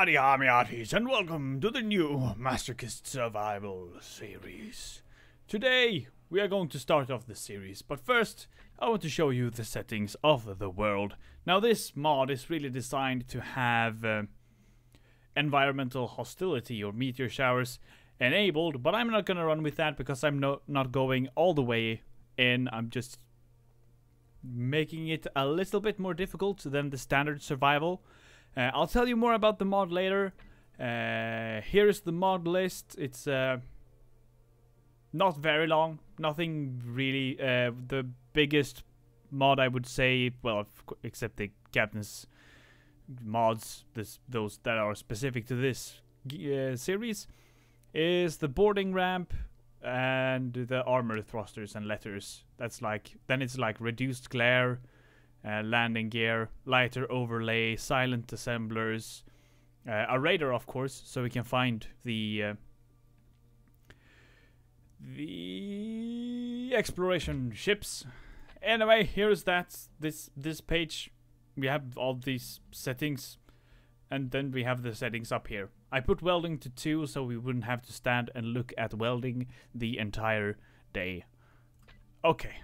Howdy, Hamiatis, and welcome to the new Masochist Survival series. Today, we are going to start off the series, but first, I want to show you the settings of the world. Now, this mod is really designed to have environmental hostility or meteor showers enabled, but I'm not gonna run with that because I'm not going all the way in. I'm just making it a little bit more difficult than the standard survival. I'll tell you more about the mod later. Here is the mod list. It's not very long. Nothing really. The biggest mod I would say, well, except the captain's mods, those that are specific to this series, is the boarding ramp and the armor thrusters and letters. That's like, then it's like reduced glare, landing gear, lighter overlay, silent assemblers, a radar of course, so we can find the exploration ships. Anyway, here's this page. We have all these settings, and then we have the settings up here. I put welding to 2 so we wouldn't have to stand and look at welding the entire day. Okay.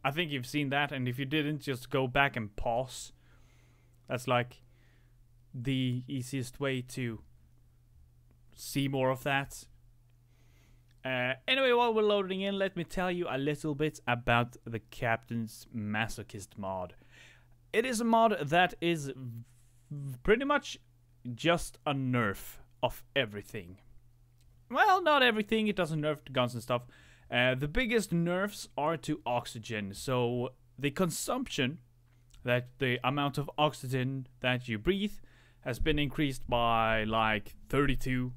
I think you've seen that, and if you didn't, just go back and pause. That's like the easiest way to see more of that. Anyway, while we're loading in, let me tell you a little bit about the Captain's Masochist mod. It is a mod that is pretty much just a nerf of everything. Well, not everything, it doesn't nerf the guns and stuff. The biggest nerfs are to oxygen. So the consumption, that the amount of oxygen that you breathe, has been increased by like 32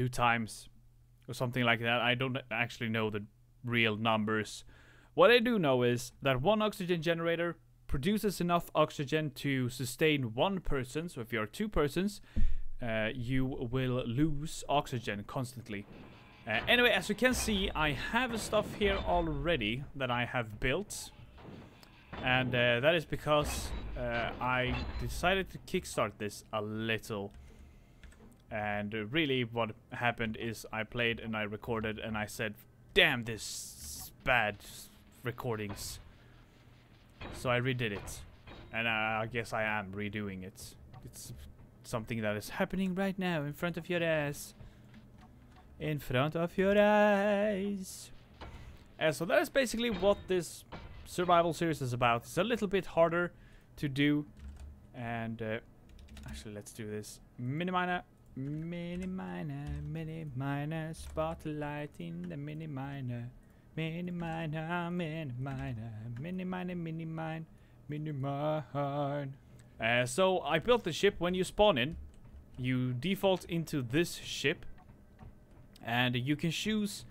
times or something like that. I don't actually know the real numbers. What I do know is that one oxygen generator produces enough oxygen to sustain one person. So if you're 2 persons, you will lose oxygen constantly. Anyway, as you can see, I have stuff here already that I have built. And that is because I decided to kickstart this a little. And really what happened is I played and I recorded and I said, damn, this bad recordings. So I redid it. And I guess I am redoing it. It's something that is happening right now in front of your ass. In front of your eyes. So that is basically what this survival series is about. It's a little bit harder to do. And actually, let's do this. Mini miner, spotlight in the mini miner. Mini miner, mini miner, mini miner, mini mine, mini mine. So I built the ship. When you spawn in, you default into this ship. And you can choose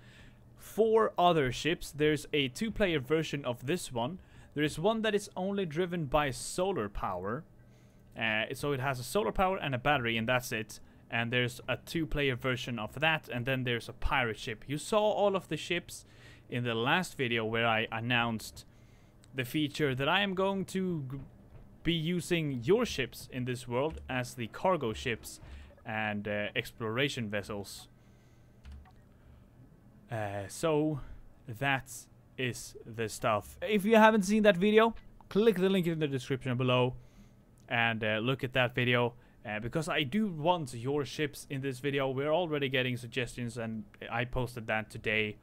4 other ships. There's a 2-player version of this one. There is one that is only driven by solar power. So it has a solar power and a battery, and that's it. And there's a 2-player version of that, and then there's a pirate ship. You saw all of the ships in the last video where I announced the feature that I am going to be using your ships in this world as the cargo ships and exploration vessels. So that is the stuff. If you haven't seen that video, click the link in the description below and look at that video, because I do want your ships in this video. We're already getting suggestions and I posted that today,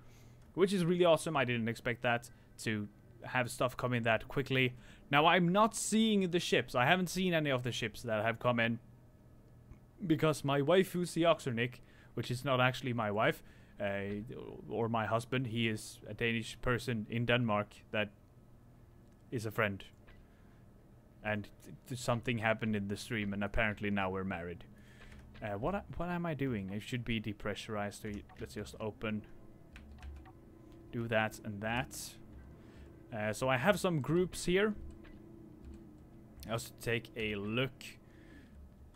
which is really awesome. I didn't expect that to have stuff come in that quickly. Now I'm not seeing the ships. I haven't seen any of the ships that have come in because my wife, Uzi Oxernick, which is not actually my wife, or my husband, he is a Danish person in Denmark that is a friend, and something happened in the stream and apparently now we're married. What am I doing? It should be depressurized, so let's just do that and that. So I have some groups here. Let's take a look.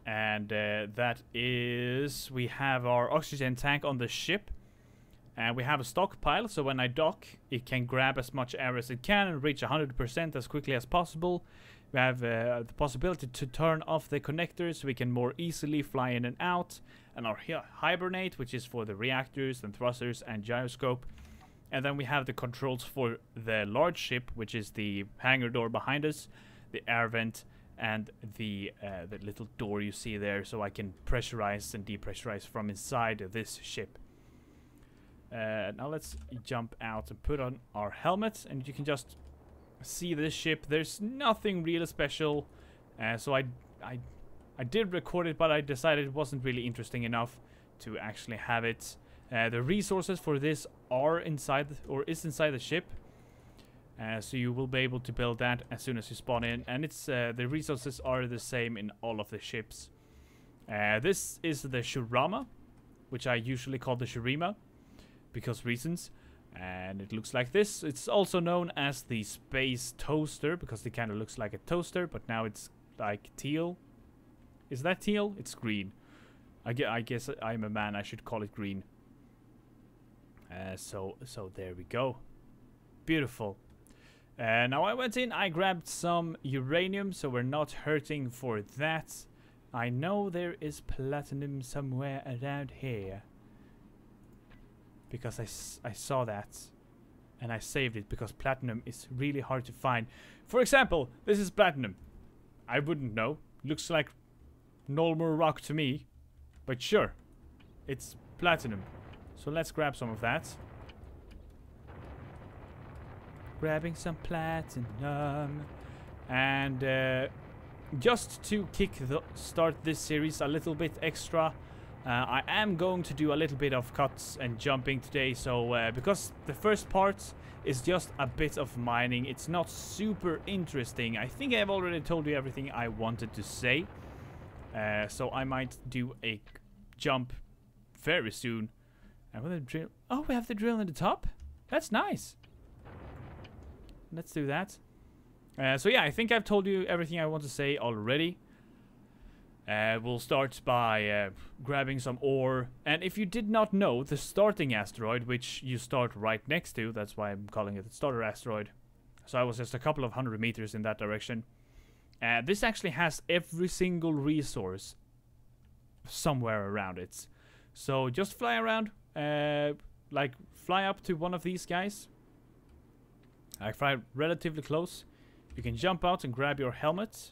And that is, we have our oxygen tank on the ship. And we have a stockpile, so when I dock, it can grab as much air as it can and reach 100% as quickly as possible. We have the possibility to turn off the connectors so we can more easily fly in and out. And our hibernate, which is for the reactors and thrusters and gyroscope. And then we have the controls for the large ship, which is the hangar door behind us, the air vent, and the little door you see there, so I can pressurize and depressurize from inside this ship. Now let's jump out and put on our helmets, and you can just see this ship. There's nothing really special, so I did record it, but I decided it wasn't really interesting enough to actually have it. The resources for this are inside, or is inside the ship, so you will be able to build that as soon as you spawn in, and it's the resources are the same in all of the ships. This is the Shurama, which I usually call the Shurima, because reasons, and it looks like this. It's also known as the Space Toaster, because it kind of looks like a toaster, but now it's like teal. Is that teal? It's green. I guess I'm a man, I should call it green. So there we go. Beautiful. Now I went in, I grabbed some uranium, so we're not hurting for that. I know there is platinum somewhere around here, because I saw that, and I saved it, because platinum is really hard to find. For example, this is platinum. I wouldn't know. Looks like normal rock to me, but sure, it's platinum. So let's grab some of that. Grabbing some platinum. And just to start this series a little bit extra, I am going to do a little bit of cuts and jumping today. So because the first part is just a bit of mining, it's not super interesting. I think I've already told you everything I wanted to say. So I might do a jump very soon. And with a drill. Oh, we have the drill in the top? That's nice. Let's do that. So yeah, I think I've told you everything I want to say already. We'll start by grabbing some ore. And if you did not know, the starting asteroid, which you start right next to, that's why I'm calling it the starter asteroid. So I was just a couple of 100 meters in that direction. This actually has every single resource somewhere around it. So just fly around, like fly up to one of these guys. I fly relatively close. You can jump out and grab your helmet,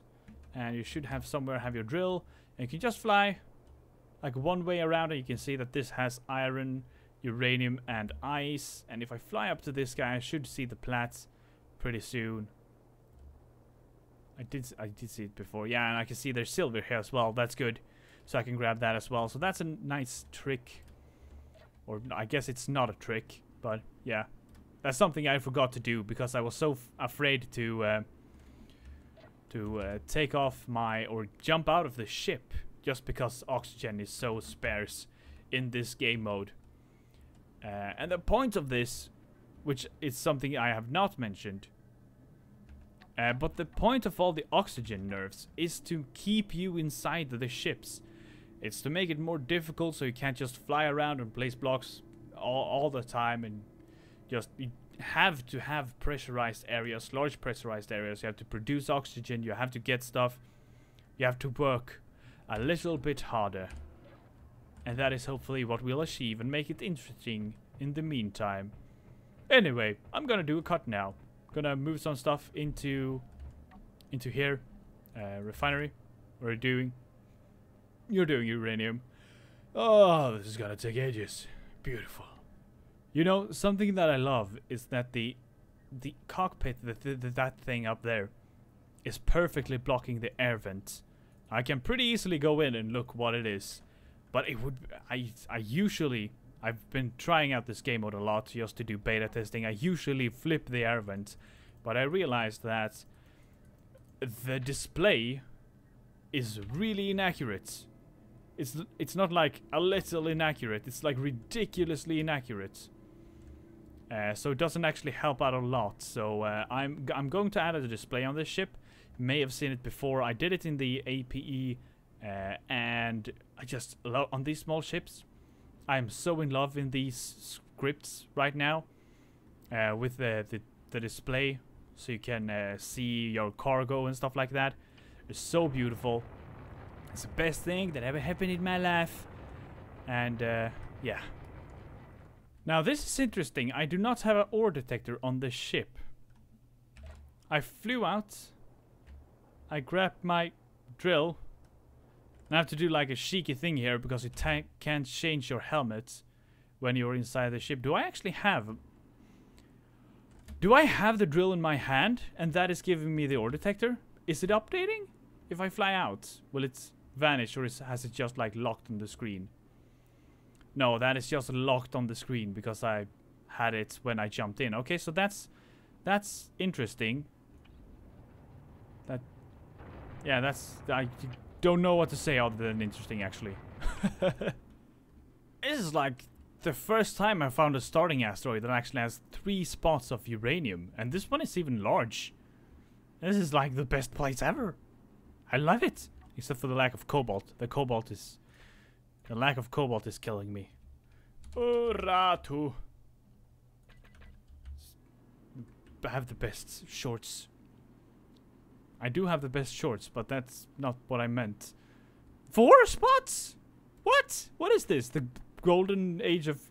and you should have somewhere have your drill. And you can just fly like one way around, and you can see that this has iron, uranium, and ice. And if I fly up to this guy, I should see the plats pretty soon. I did see it before. Yeah, and I can see there's silver here as well. That's good. So I can grab that as well. So that's a nice trick. Or I guess it's not a trick, but yeah. That's something I forgot to do because I was so afraid to take off or jump out of the ship, just because oxygen is so sparse in this game mode. And the point of this, which is something I have not mentioned, but the point of all the oxygen nerfs is to keep you inside the ships. It's to make it more difficult, so you can't just fly around and place blocks all the time, and just you have to have pressurized areas, large pressurized areas. You have to produce oxygen, you have to get stuff, you have to work a little bit harder. And that is hopefully what we'll achieve and make it interesting in the meantime. Anyway, I'm gonna do a cut now. Gonna move some stuff into here. Refinery. What are you doing? You're doing uranium. Oh, this is gonna take ages. Beautiful. You know, something that I love is that the cockpit, that thing up there, is perfectly blocking the air vent. I can pretty easily go in and look what it is, but it would. I've been trying out this game mode a lot just to do beta testing. I usually flip the air vent, but I realized that the display is really inaccurate. It's not like a little inaccurate. It's like ridiculously inaccurate. So it doesn't actually help out a lot. So I'm going to add a display on this ship. You may have seen it before. I did it in the APE, and I just love on these small ships. I'm so in love in these scripts right now, with the display. so you can see your cargo and stuff like that. It's so beautiful. It's the best thing that ever happened in my life. And yeah. Now this is interesting. I do not have an ore detector on the ship. I flew out. I grabbed my drill. And I have to do like a cheeky thing here because you can't change your helmet when you're inside the ship. Do I actually have... Do I have the drill in my hand and that is giving me the ore detector? Is it updating? If I fly out, will it vanish or has it just like locked on the screen? No, that is just locked on the screen because I had it when I jumped in. Okay, so that's interesting. Yeah, I don't know what to say other than interesting, actually. This is like the first time I found a starting asteroid that actually has 3 spots of uranium, and this one is even large. This is like the best place ever. I love it, except for the lack of cobalt. The lack of cobalt is killing me. Oh, Ratu. I have the best shorts. I do have the best shorts, but that's not what I meant. 4 spots? What? What is this? The golden age of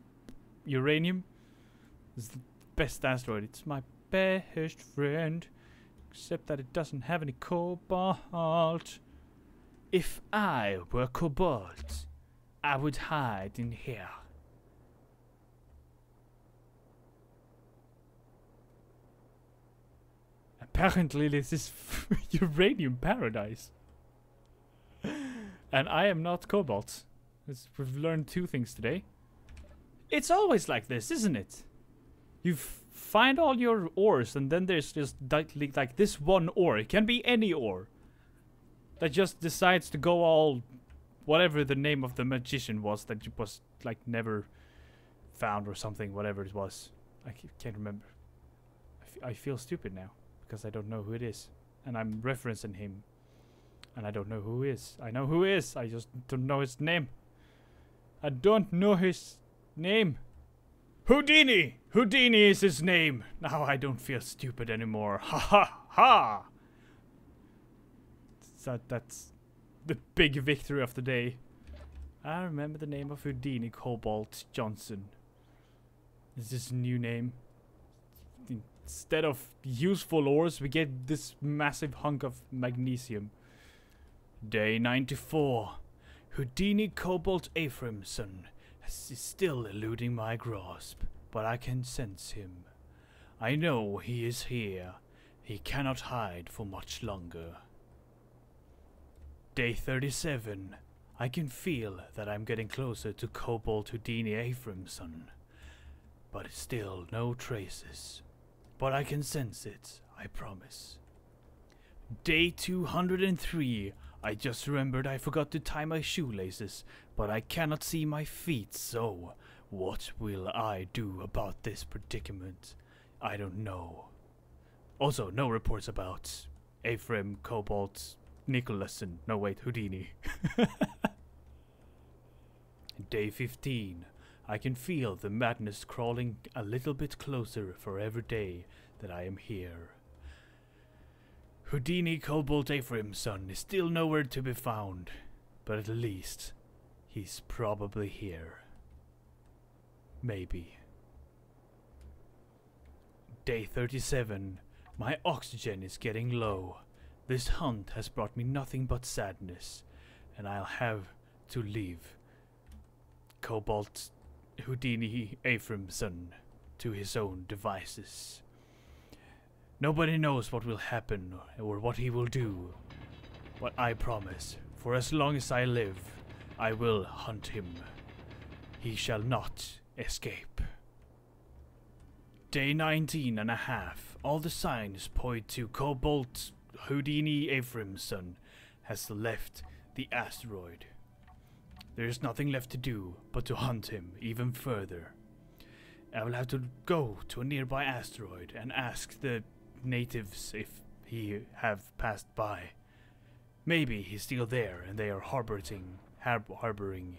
uranium? This is the best asteroid. It's my best friend. Except that it doesn't have any cobalt. If I were cobalt, I would hide in here. Apparently this is uranium paradise. And I am not cobalt. We've learned 2 things today. It's always like this, isn't it? You find all your ores and then there's just like this one ore. It can be any ore. That just decides to go all... Whatever the name of the magician was that was like never found or something. Whatever it was. I can't remember. I feel stupid now. Because I don't know who it is. And I'm referencing him. And I don't know who he is. I know who he is. I just don't know his name. I don't know his name. Houdini! Houdini is his name. Now I don't feel stupid anymore. Ha ha ha! That's the big victory of the day. I remember the name of Houdini. Cobalt Johnson. This is his new name. Instead of useful ores, we get this massive hunk of magnesium. Day 94. Houdini Cobalt Efraimsson is still eluding my grasp, but I can sense him. I know he is here. He cannot hide for much longer. Day 37. I can feel that I'm getting closer to Cobalt Houdini Efraimsson, but still no traces. But I can sense it, I promise. Day 203. I just remembered I forgot to tie my shoelaces, but I cannot see my feet, so what will I do about this predicament? I don't know. Also, no reports about Ephraim, Cobalt, Nicholson. No, wait, Houdini. Day 15. I can feel the madness crawling a little bit closer for every day that I am here. Houdini Cobalt Efraimsson is still nowhere to be found, but at least he's probably here. Maybe. Day 37. My oxygen is getting low. This hunt has brought me nothing but sadness, and I'll have to leave Cobalt Houdini Efraimsson to his own devices. Nobody knows what will happen or what he will do, but I promise, for as long as I live, I will hunt him. He shall not escape. Day 19 and a half. All the signs point to Cobalt Houdini Efraimsson has left the asteroid. There is nothing left to do but to hunt him even further. I will have to go to a nearby asteroid and ask the natives if he have passed by. Maybe he's still there and they are harboring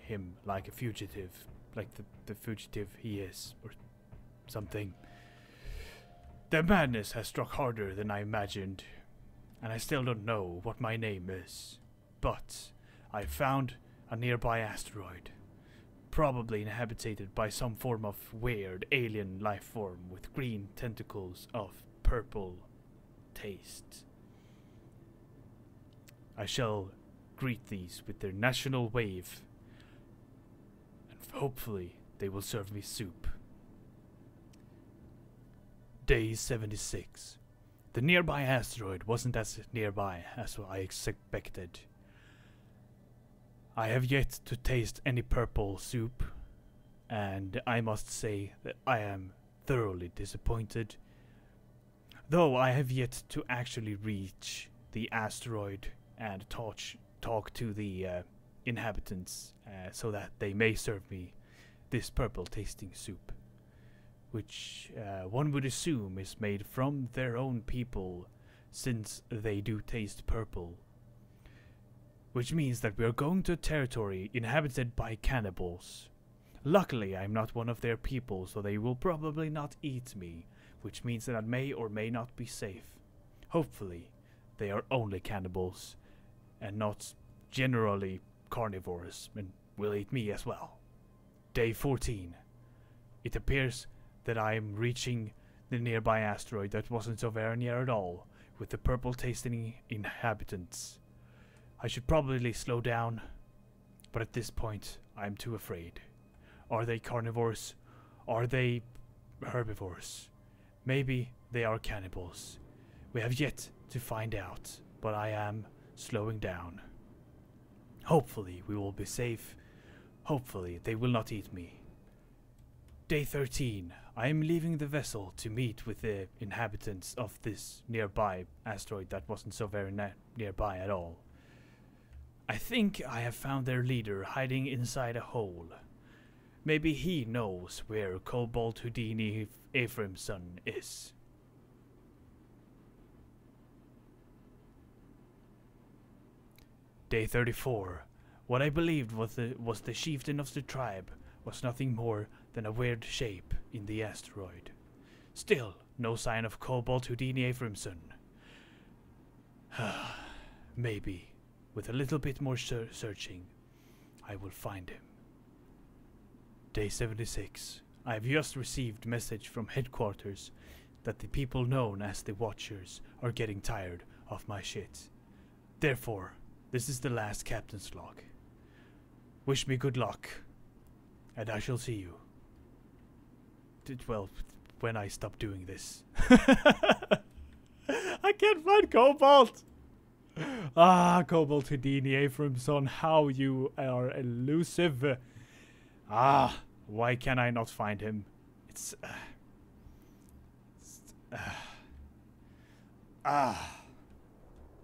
him like a fugitive, like the fugitive he is, or something. The madness has struck harder than I imagined, and I still don't know what my name is. But I found a nearby asteroid, probably inhabited by some form of weird alien life form with green tentacles of purple taste. I shall greet these with their national wave, and hopefully they will serve me soup. Day 76. The nearby asteroid wasn't as nearby as I expected. I have yet to taste any purple soup, and I must say that I am thoroughly disappointed. Though I have yet to actually reach the asteroid and talk to the inhabitants so that they may serve me this purple tasting soup, which one would assume is made from their own people, since they do taste purple. Which means that we are going to a territory inhabited by cannibals. Luckily, I'm not one of their people, so they will probably not eat me, which means that I may or may not be safe. Hopefully, they are only cannibals, and not generally carnivores, and will eat me as well. Day 14. It appears that I am reaching the nearby asteroid that wasn't so very near at all, with the purple tasting inhabitants. I should probably slow down, but at this point, I'm too afraid. Are they carnivores? Are they herbivores? Maybe they are cannibals. We have yet to find out, but I am slowing down. Hopefully we will be safe. Hopefully they will not eat me. Day 13. I am leaving the vessel to meet with the inhabitants of this nearby asteroid that wasn't so very nearby at all. I think I have found their leader hiding inside a hole. Maybe he knows where Cobalt Houdini Efraimsson is. Day 34. What I believed was the chieftain of the tribe was nothing more than a weird shape in the asteroid. Still, no sign of Cobalt Houdini Efraimsson. Maybe, with a little bit more searching, I will find him. Day 76. I have just received message from headquarters that the people known as the Watchers are getting tired of my shit. Therefore, this is the last captain's log. Wish me good luck, and I shall see you. Well, when I stop doing this. I can't find Cobalt! Cobalt Houdini Efraimsson, how you are elusive. Why can I not find him?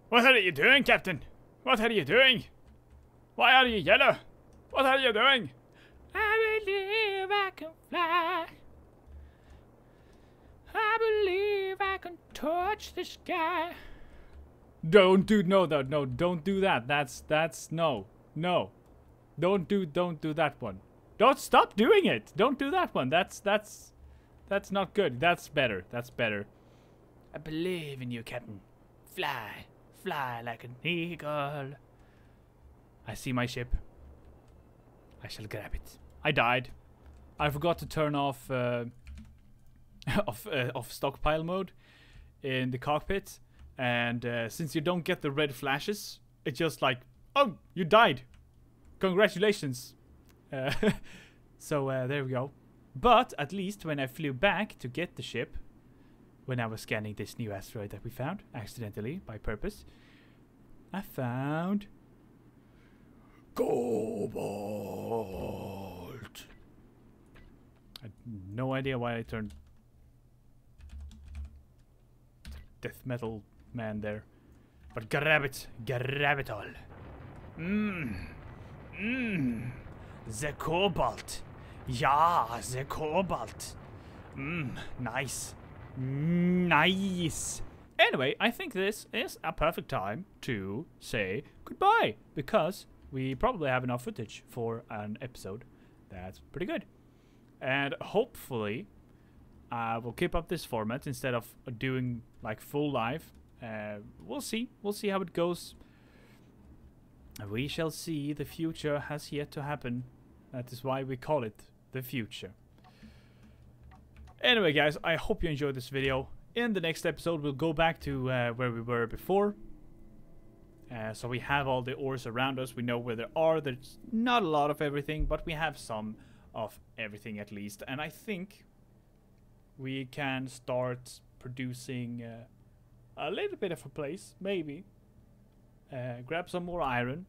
What are you doing, Captain? What are you doing? Why are you yellow? What are you doing? I believe I can fly. I believe I can touch the sky. Don't do don't do that. That's no. Don't do that one. Don't stop doing it. Don't do that one. That's not good. That's better. I believe in you, Captain. Fly like an eagle. I see my ship. I shall grab it. I died. I forgot to turn off off stockpile mode in the cockpit, and since you don't get the red flashes, it's just like, oh, you died. Congratulations. So there we go. But at least when I flew back to get the ship, when I was scanning this new asteroid that we found accidentally by purpose, I found Cobalt. I had no idea why I turned death metal man there, but grab it all. The Cobalt. Yeah, the Cobalt. Nice. Nice. Anyway, I think this is a perfect time to say goodbye, because we probably have enough footage for an episode that's pretty good. And hopefully we'll keep up this format instead of doing like full live. We'll see how it goes. We shall see. The future has yet to happen. That is why we call it the future. Anyway, guys, I hope you enjoyed this video. In the next episode, we'll go back to where we were before. So we have all the ores around us. We know where they are. There's not a lot of everything, but we have some of everything at least. And I think we can start producing a little bit of a place, maybe. Grab some more iron.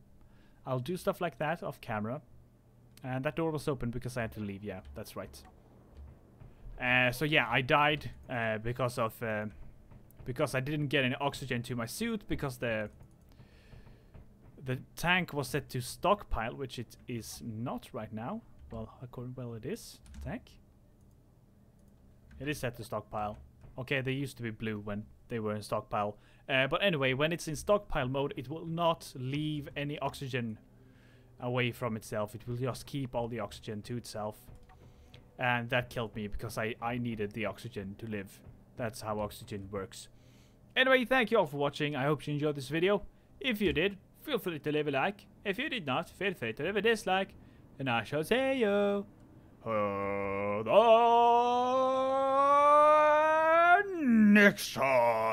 I'll do stuff like that off camera. And that door was open because I had to leave. Yeah, that's right. So yeah, I died because I didn't get any oxygen to my suit, because the tank was set to stockpile, which it is not right now. Well, it is. Tank. It is set to stockpile. Okay, they used to be blue when they were in stockpile. But anyway, when it's in stockpile mode, it will not leave any oxygen away from itself. It will just keep all the oxygen to itself. And that killed me because I needed the oxygen to live. That's how oxygen works. Anyway, thank you all for watching. I hope you enjoyed this video. If you did, feel free to leave a like. If you did not, feel free to leave a dislike. And I shall say you next time.